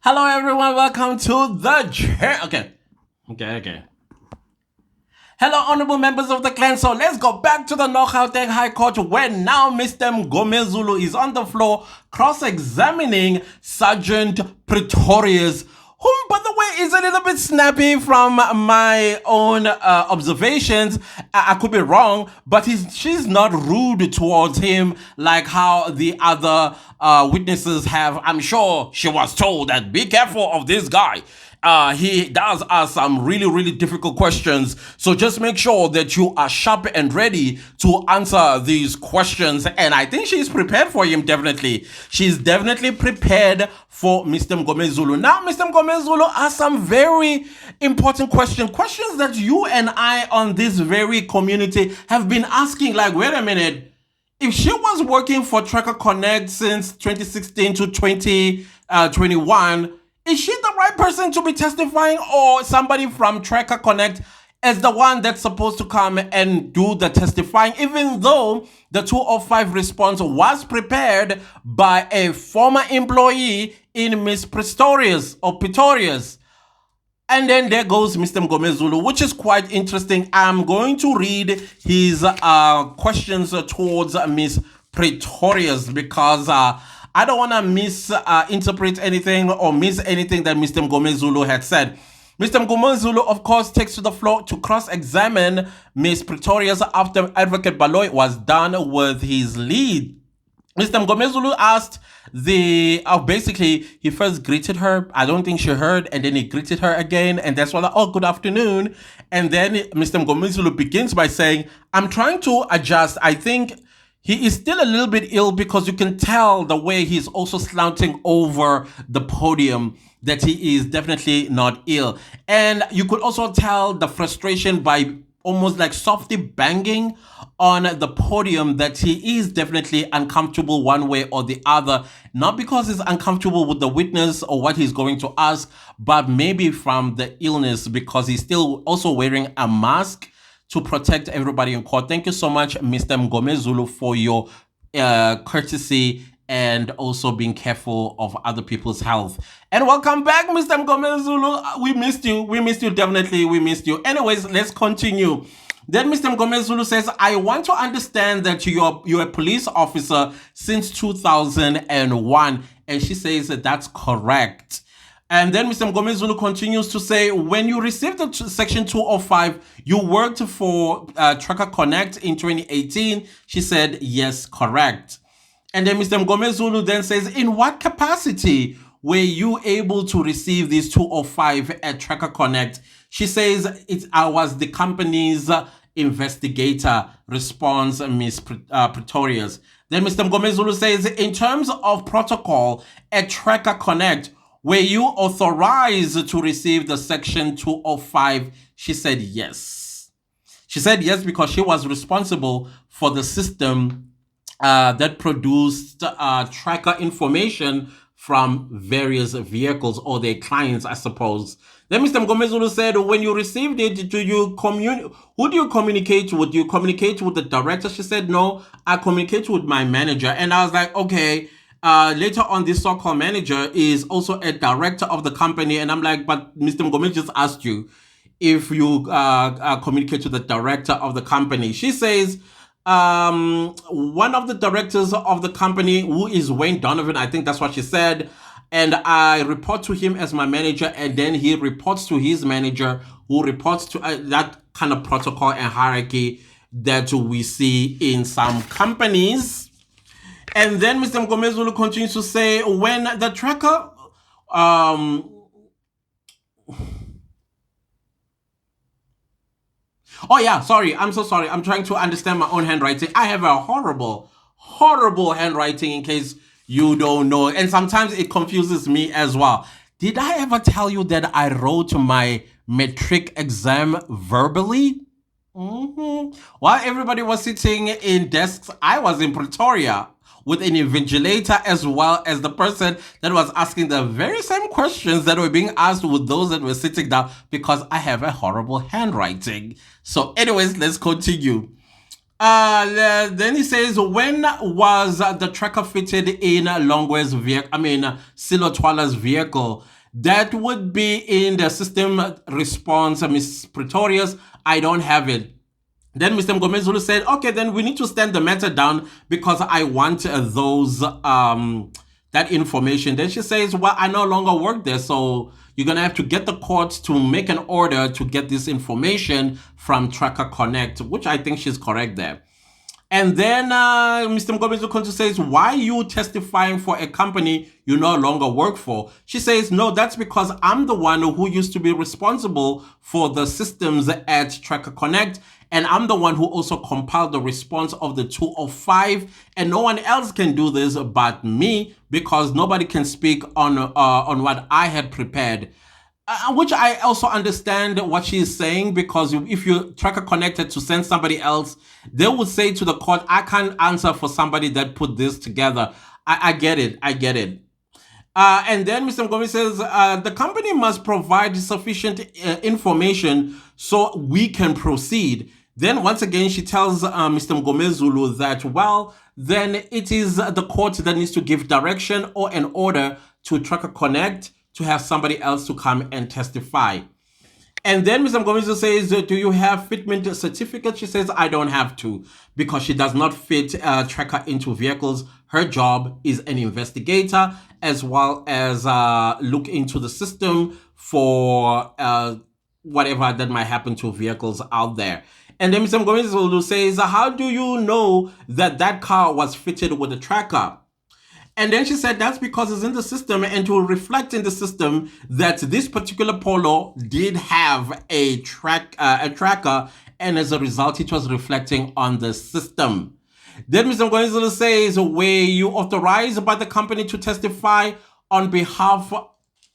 Hello, everyone. Welcome to the Okay. Hello, honorable members of the clan. So let's go back to the Gauteng High Court where now Mr. Mngomezulu is on the floor cross-examining Sergeant Pretorius, whom, by the way, is a little bit snappy from my own observations. I could be wrong, but she's not rude towards him like how the other witnesses have. I'm sure she was told that be careful of this guy. He does ask some really difficult questions. So just make sure that you are sharp and ready to answer these questions. And I think she's prepared for him, definitely. She's definitely prepared for Mr. Mngomezulu. Now, Mr. Mngomezulu asked some very important questions that you and I on this very community have been asking. Like, wait a minute. If she was working for Tracker Connect since 2016 to 2021, is she the right person to be testifying, or somebody from Tracker Connect as the one that's supposed to come and do the testifying, even though the 205 response was prepared by a former employee in Miss Pretorius or Pretorius? And then there goes Mr. Mngomezulu, which is quite interesting. I'm going to read his questions towards Miss Pretorius because I don't want to misinterpret anything or miss anything that Mr. Mngomezulu had said. Mr. Mngomezulu, of course, takes to the floor to cross-examine Miss Pretorius after Advocate Baloy was done with his lead. Mr. Mngomezulu asked basically, he first greeted her. I don't think she heard, and then he greeted her again, and that's why, oh, good afternoon. And then Mr. Mngomezulu begins by saying, I'm trying to adjust. I think he is still a little bit ill because you can tell the way he's also slouching over the podium that he is definitely not ill. And you could also tell the frustration by almost like softly banging on the podium that he is definitely uncomfortable one way or the other. Not because he's uncomfortable with the witness or what he's going to ask, but maybe from the illness because he's still also wearing a mask to protect everybody in court. Thank you so much, Mr. Mngomezulu, for your courtesy and also being careful of other people's health. And welcome back, Mr. Mngomezulu. We missed you. We missed you, definitely. We missed you. Anyways, let's continue. Then Mr. Mngomezulu says, I want to understand that you're a police officer since 2001. And she says that that's correct. And then Mr. Mngomezulu continues to say, when you received the Section 205, you worked for Tracker Connect in 2018. She said, yes, correct. And then Mr. Mngomezulu then says, in what capacity were you able to receive these 205 at Tracker Connect? She says, I was the company's investigator, responds Miss Pretorius. Then Mr. Mngomezulu says, in terms of protocol at Tracker Connect, were you authorized to receive the Section 205? She said yes. She said yes because she was responsible for the system that produced tracker information from various vehicles or their clients, I suppose. Then Mr. Mngomezulu said, when you received it, who do you communicate with? Do you communicate with the director? She said, no, I communicate with my manager. And I was like, okay. Later on, this so-called manager is also a director of the company. And I'm like, but Mr. Mngomezulu just asked you if you communicate to the director of the company. She says, one of the directors of the company, who is Wayne Donovan, I think that's what she said. And I report to him as my manager. And then he reports to his manager, who reports to that kind of protocol and hierarchy that we see in some companies. And then Mr. Mngomezulu continues to say, when the tracker, oh yeah, sorry, I'm so sorry. I'm trying to understand my own handwriting. I have a horrible handwriting in case you don't know. And sometimes it confuses me as well. Did I ever tell you that I wrote my matric exam verbally? While everybody was sitting in desks, I was in Pretoria with an invigilator as well as the person that was asking the very same questions that were being asked with those that were sitting down because I have a horrible handwriting. So anyways, let's continue. Then he says, when was the tracker fitted in Longwe's vehicle? Silo Twala's vehicle. That would be in the system response, Miss Pretorius. I don't have it. Then Mr. Mngomezulu said, okay, then we need to stand the matter down because I want that information. Then she says, well, I no longer work there, so you're going to have to get the court to make an order to get this information from Tracker Connect, which I think she's correct there. And then Mr. Mngomezulu says, why are you testifying for a company you no longer work for? She says, no, that's because I'm the one who used to be responsible for the systems at Tracker Connect. And I'm the one who also compiled the response of the 205. And no one else can do this but me, because nobody can speak on what I had prepared. Which I also understand what she's saying, because if you Tracker Connected to send somebody else, they would say to the court, I can't answer for somebody that put this together. I get it. And then Mr. Mngomezulu says, the company must provide sufficient information so we can proceed. Then once again, she tells Mr. Mngomezulu that, well, then it is the court that needs to give direction or an order to Tracker Connect to have somebody else to come and testify. And then Mr. Mngomezulu says, do you have fitment certificate? She says, I don't have to, because she does not fit Tracker into vehicles. Her job is an investigator, as well as look into the system for whatever that might happen to vehicles out there. And then Mr. Mngomezulu says, how do you know that that car was fitted with a tracker? And then she said, that's because it's in the system, and to reflect in the system that this particular Polo did have a tracker, and as a result, it was reflecting on the system. Then Mr. Mngomezulu says, were you authorized by the company to testify on behalf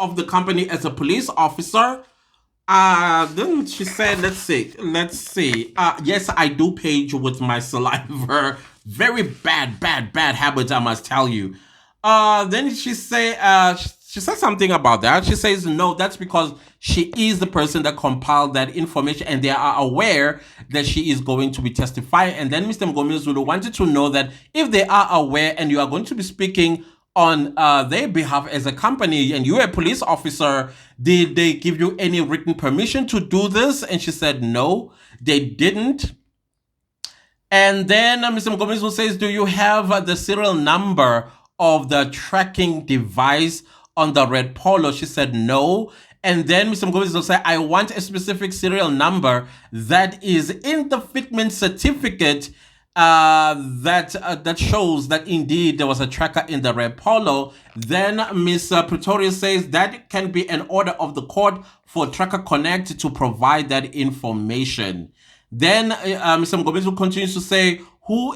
of the company as a police officer? Then she said, let's see. Yes, I do page with my saliva. Very bad habit, I must tell you. Then she said something about that. She says, no, that's because she is the person that compiled that information, and they are aware that she is going to be testifying. And then Mr. Mngomezulu wanted to know that if they are aware and you are going to be speaking on their behalf as a company, and you're a police officer, did they give you any written permission to do this? And she said, no, they didn't. And then Mr. Mngomezulu says, do you have the serial number of the tracking device on the red Polo? She said, no. And then Mr. Mngomezulu said, I want a specific serial number that is in the fitment certificate that shows that indeed there was a tracker in the red Polo. Then Miss Pretorius says that can be an order of the court for Tracker Connect to provide that information. Then Mr. Mngomezulu continues to say, who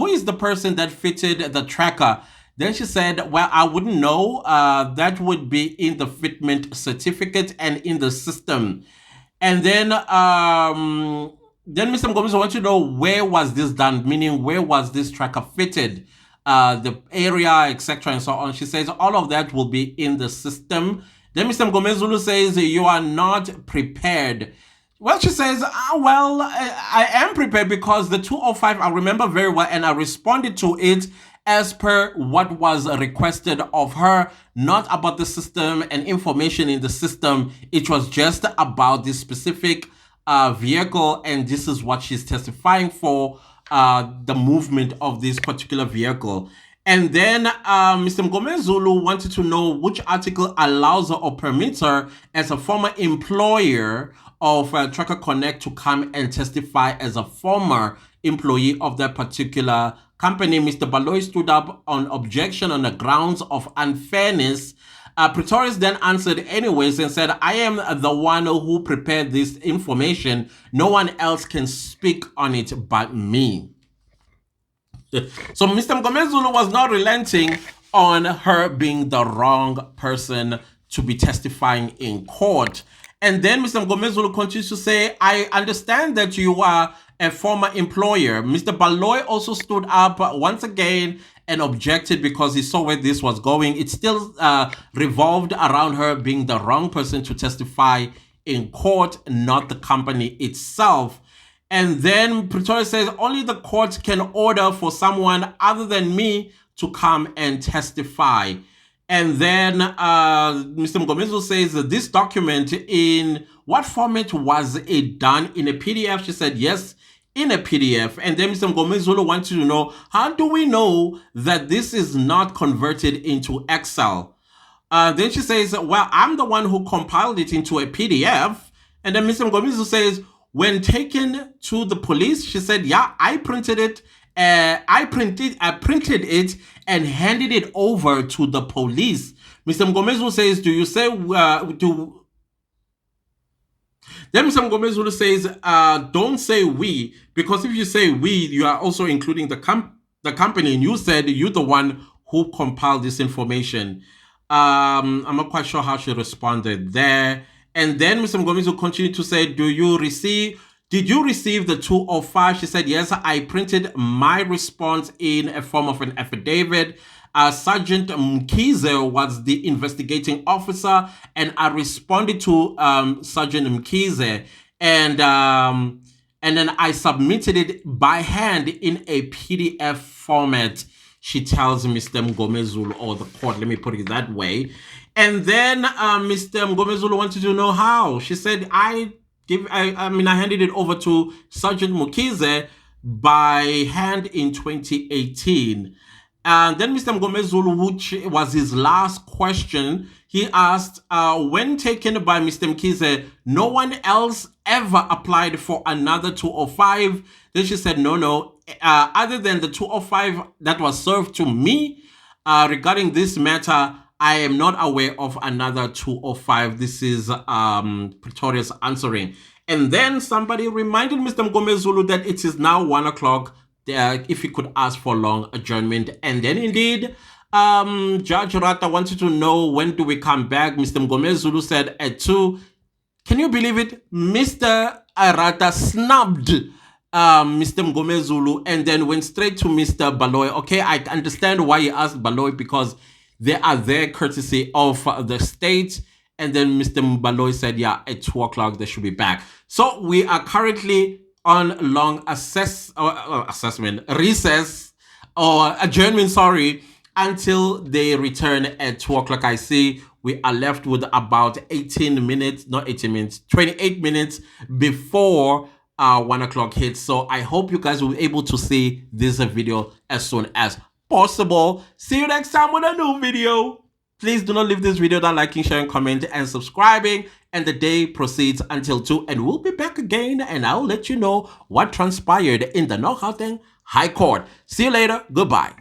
is the person that fitted the tracker? Then she said, well, I wouldn't know. That would be in the fitment certificate and in the system. And then Mr. Mngomezulu wants to know, where was this done? Meaning, where was this tracker fitted? The area, etc. and so on. She says all of that will be in the system. Then Mr. Mngomezulu says, you are not prepared. Well, she says, I am prepared because the 205, I remember very well, and I responded to it as per what was requested of her, not about the system and information in the system. It was just about this specific vehicle, and this is what she's testifying for, the movement of this particular vehicle. And then Mr. Mngomezulu wanted to know which article allows her or permits her as a former employer of Tracker Connect to come and testify as a former employee of that particular company. Mr. Baloy stood up on objection on the grounds of unfairness. Pretorius then answered anyways and said, I am the one who prepared this information. No one else can speak on it but me. So Mr. Mngomezulu was not relenting on her being the wrong person to be testifying in court. And then Mr. Mngomezulu continues to say, I understand that you are a former employer. Mr. Baloy also stood up once again and objected because he saw where this was going. It still revolved around her being the wrong person to testify in court, not the company itself. And then Pretorius says, only the court can order for someone other than me to come and testify. And then Mr. Mngomezulu says, this document, in what format was it done? In a PDF? She said, yes, in a PDF. And then Mr. Mngomezulu wants to know, how do we know that this is not converted into Excel? Then she says, well, I'm the one who compiled it into a PDF. And then Mr. Mngomezulu says, when taken to the police, she said, yeah, I printed it. I printed it and handed it over to the police. Mr. Mngomezulu says, do you say, Then Mr. Mngomezulu says, don't say we, because if you say we, you are also including the company, and you said you're the one who compiled this information. I'm not quite sure how she responded there. And then Mr. Mngomezulu continued to say, did you receive the 205? She said, yes, I printed my response in a form of an affidavit. Sergeant Mkize was the investigating officer, and I responded to Sergeant Mkize, and then I submitted it by hand in a PDF format, she tells Mr. Mngomezulu, or the court, let me put it that way. And then Mr. Mngomezulu wanted to know how. She said, I handed it over to Sergeant Mkize by hand in 2018. And then Mr. Mngomezulu, which was his last question, he asked, when taken by Mr. Mkize, no one else ever applied for another 205? Then she said, no. Other than the 205 that was served to me regarding this matter, I am not aware of another 205. This is Pretorius answering. And then somebody reminded Mr. Mngomezulu that it is now 1 o'clock. If he could ask for long adjournment. And then indeed, Judge Rata wanted to know, when do we come back? Mr. Mngomezulu said at 2. Can you believe it? Mr. Rata snubbed Mr. Mngomezulu and then went straight to Mr. Baloy. Okay, I understand why he asked Baloy, because they are there courtesy of the state. And then Mr. Baloy said, yeah, at 2 o'clock they should be back. So we are currently on long recess or adjournment, sorry, until they return at 2 o'clock. I see we are left with about 28 minutes before 1 o'clock hits. So I hope you guys will be able to see this video as soon as possible. See you next time with a new video. Please do not leave this video without liking, sharing, commenting, and subscribing. And the day proceeds until 2. And we'll be back again. And I'll let you know what transpired in the North Gauteng High Court. See you later. Goodbye.